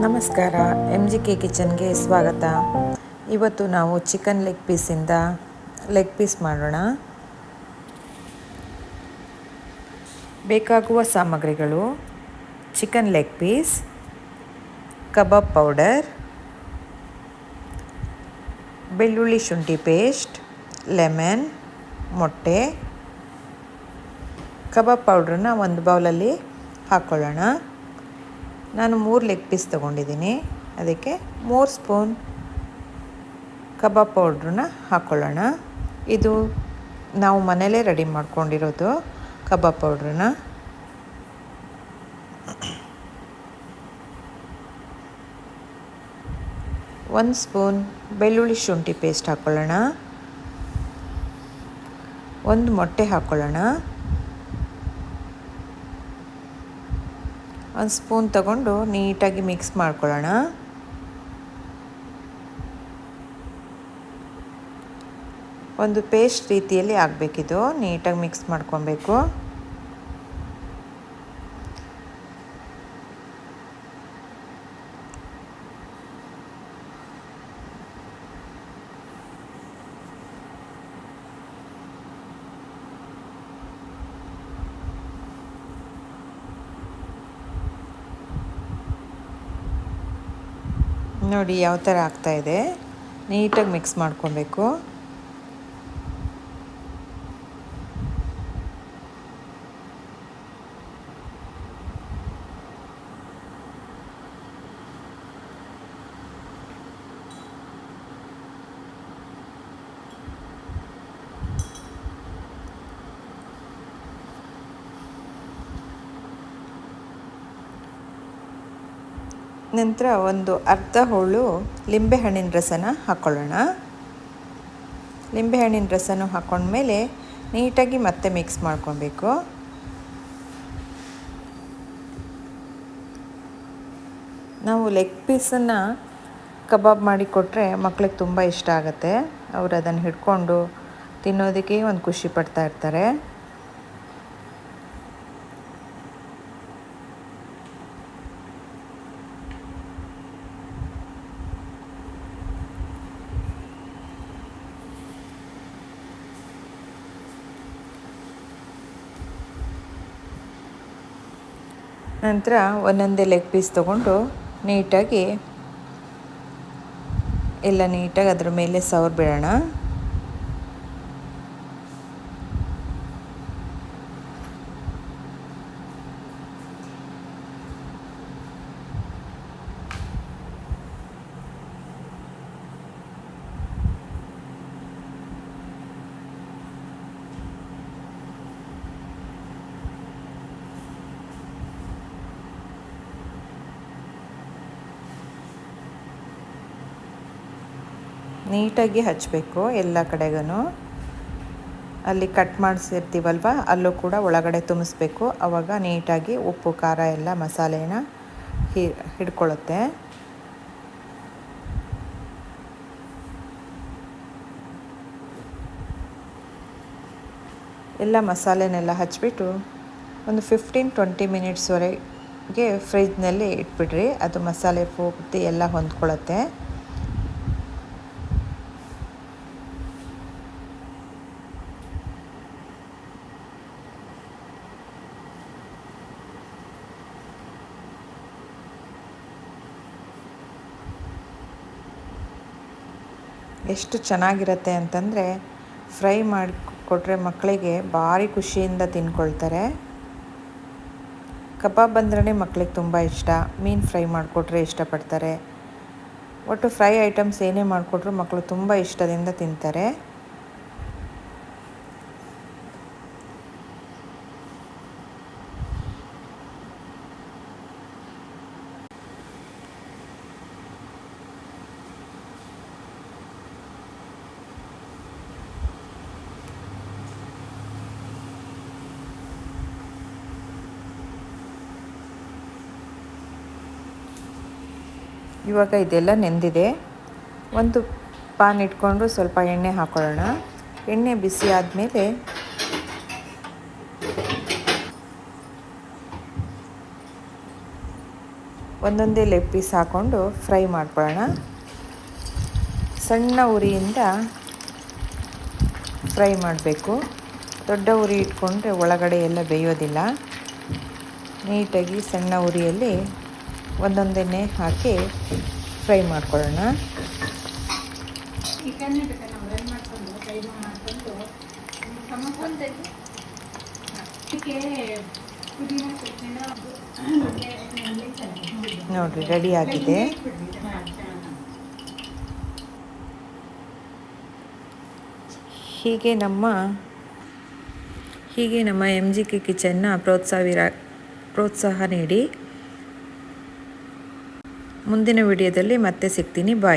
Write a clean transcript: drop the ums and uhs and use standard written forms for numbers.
ನಮಸ್ಕಾರ, MGK ಕಿಚನ್ಗೆ ಸ್ವಾಗತ. ಇವತ್ತು ನಾವು ಚಿಕನ್ ಲೆಗ್ ಪೀಸಿಂದ ಲೆಗ್ ಪೀಸ್ ಮಾಡೋಣ. ಬೇಕಾಗುವ ಸಾಮಗ್ರಿಗಳು: chicken leg piece, kebab powder, ಬೆಳ್ಳುಳ್ಳಿ ಶುಂಠಿ ಪೇಸ್ಟ್, ಲೆಮನ್, ಮೊಟ್ಟೆ. ಕಬಾಬ್ ಪೌಡ್ರನ್ನ ಒಂದು ಬೌಲಲ್ಲಿ ಹಾಕ್ಕೊಳ್ಳೋಣ. ನಾನು 3 ಲೆಗ್ ಪೀಸ್ ತೊಗೊಂಡಿದ್ದೀನಿ, ಅದಕ್ಕೆ 3 ಸ್ಪೂನ್ ಕಬಾಬ್ ಪೌಡ್ರನ್ನ ಹಾಕ್ಕೊಳ್ಳೋಣ. ಇದು ನಾವು ಮನೇಲೇ ರೆಡಿ ಮಾಡ್ಕೊಂಡಿರೋದು ಕಬಾಬ್ ಪೌಡ್ರನ್ನ. ಒಂದು ಸ್ಪೂನ್ ಬೆಳ್ಳುಳ್ಳಿ ಶುಂಠಿ ಪೇಸ್ಟ್ ಹಾಕ್ಕೊಳ್ಳೋಣ. 1 ಮೊಟ್ಟೆ ಹಾಕ್ಕೊಳ್ಳೋಣ. 1 ಸ್ಪೂನ್ ತಗೊಂಡು ನೀಟಾಗಿ ಮಿಕ್ಸ್ ಮಾಡ್ಕೊಳ್ಳೋಣ. ಒಂದು ಪೇಸ್ಟ್ ರೀತಿಯಲ್ಲಿ ಆಗಬೇಕಿದು, ನೀಟಾಗಿ ಮಿಕ್ಸ್ ಮಾಡ್ಕೊಬೇಕು. ನೋಡಿ ಯಾವ ಥರ ಆಗ್ತಾಯಿದೆ, ನೀಟಾಗಿ ಮಿಕ್ಸ್ ಮಾಡ್ಕೊಬೇಕು. ನಂತರ ಒಂದು ಅರ್ಧ ಹೋಳು ಲಿಂಬೆಹಣ್ಣಿನ ರಸನ ಹಾಕ್ಕೊಳ್ಳೋಣ. ಲಿಂಬೆಹಣ್ಣಿನ ರಸನೂ ಹಾಕ್ಕೊಂಡ್ಮೇಲೆ ನೀಟಾಗಿ ಮತ್ತೆ ಮಿಕ್ಸ್ ಮಾಡ್ಕೊಬೇಕು. ನಾವು ಲೆಗ್ ಪೀಸನ್ನು ಕಬಾಬ್ ಮಾಡಿ ಕೊಟ್ಟರೆ ಮಕ್ಳಿಗೆ ತುಂಬ ಇಷ್ಟ ಆಗುತ್ತೆ. ಅವರು ಅದನ್ನು ಹಿಡ್ಕೊಂಡು ತಿನ್ನೋದಕ್ಕೆ ಒಂದು ಖುಷಿ ಪಡ್ತಾ ಇರ್ತಾರೆ. ನಂತರ ಒಂದೊಂದೇ ಲೆಗ್ ಪೀಸ್ ತೊಗೊಂಡು ನೀಟಾಗಿ ಅದ್ರ ಮೇಲೆ ಸವರ್ ಬಿಡೋಣ. ನೀಟಾಗಿ ಹಚ್ಚಬೇಕು ಎಲ್ಲ ಕಡೆಗೂ. ಅಲ್ಲಿ ಕಟ್ ಮಾಡಿಸಿರ್ತೀವಲ್ವ ಅಲ್ಲೂ ಕೂಡ ಒಳಗಡೆ ತುಂಬಿಸ್ಬೇಕು. ಆವಾಗ ನೀಟಾಗಿ ಉಪ್ಪು ಖಾರ ಎಲ್ಲ ಮಸಾಲೆನ ಹಿಡ್ಕೊಳ್ಳುತ್ತೆ. ಎಲ್ಲ ಮಸಾಲೆನೆಲ್ಲ ಹಚ್ಬಿಟ್ಟು ಒಂದು 15-20 ಮಿನಿಟ್ಸ್ವರೆಗೆ ಫ್ರಿಜ್ನಲ್ಲಿ ಇಟ್ಬಿಡ್ರಿ. ಅದು ಮಸಾಲೆ ಪೂರ್ತಿ ಎಲ್ಲ ಹೊಂದ್ಕೊಳ್ಳುತ್ತೆ. ಎಷ್ಟು ಚೆನ್ನಾಗಿರುತ್ತೆ ಅಂತಂದರೆ, ಫ್ರೈ ಮಾಡಿಕೊಟ್ರೆ ಮಕ್ಕಳಿಗೆ ಭಾರಿ ಖುಷಿಯಿಂದ ತಿನ್ಕೊಳ್ತಾರೆ. ಕಬಾಬ್ ಅಂದ್ರೇ ಮಕ್ಕಳಿಗೆ ತುಂಬ ಇಷ್ಟ. ಮೀನು ಫ್ರೈ ಮಾಡಿಕೊಟ್ರೆ ಇಷ್ಟಪಡ್ತಾರೆ. ಒಟ್ಟು ಫ್ರೈ ಐಟಮ್ಸ್ ಏನೇ ಮಾಡಿಕೊಟ್ರು ಮಕ್ಕಳು ತುಂಬ ಇಷ್ಟದಿಂದ ತಿಂತಾರೆ. ಇವಾಗ ಇದೆಲ್ಲ ನೆಂದಿದೆ. ಒಂದು ಪಾನ್ ಇಟ್ಕೊಂಡು ಸ್ವಲ್ಪ ಎಣ್ಣೆ ಹಾಕ್ಕೊಳ್ಳೋಣ. ಎಣ್ಣೆ ಬಿಸಿ ಆದಮೇಲೆ ಒಂದೊಂದೇ ಲೆಗ್ ಪೀಸ್ ಹಾಕ್ಕೊಂಡು ಫ್ರೈ ಮಾಡ್ಕೊಳ್ಳೋಣ. ಸಣ್ಣ ಉರಿಯಿಂದ ಫ್ರೈ ಮಾಡಬೇಕು. ದೊಡ್ಡ ಉರಿ ಇಟ್ಕೊಂಡ್ರೆ ಒಳಗಡೆ ಎಲ್ಲ ಬೇಯೋದಿಲ್ಲ. ನೀಟಾಗಿ ಸಣ್ಣ ಉರಿಯಲ್ಲಿ ಒಂದೊಂದನ್ನೇ ಹಾಕಿ ಫ್ರೈ ಮಾಡ್ಕೊಳ್ಳೋಣ. ನೋಡಿರಿ, ರೆಡಿ ಆಗಿದೆ. ಹೀಗೆ ನಮ್ಮ MGK ಕಿಚನ್ನ ಪ್ರೋತ್ಸಾಹ ನೀಡಿ. ಮುಂದಿನ ವಿಡಿಯೋದಲ್ಲಿ ಮತ್ತೆ ಸಿಗ್ತೀನಿ. ಬಾಯ್.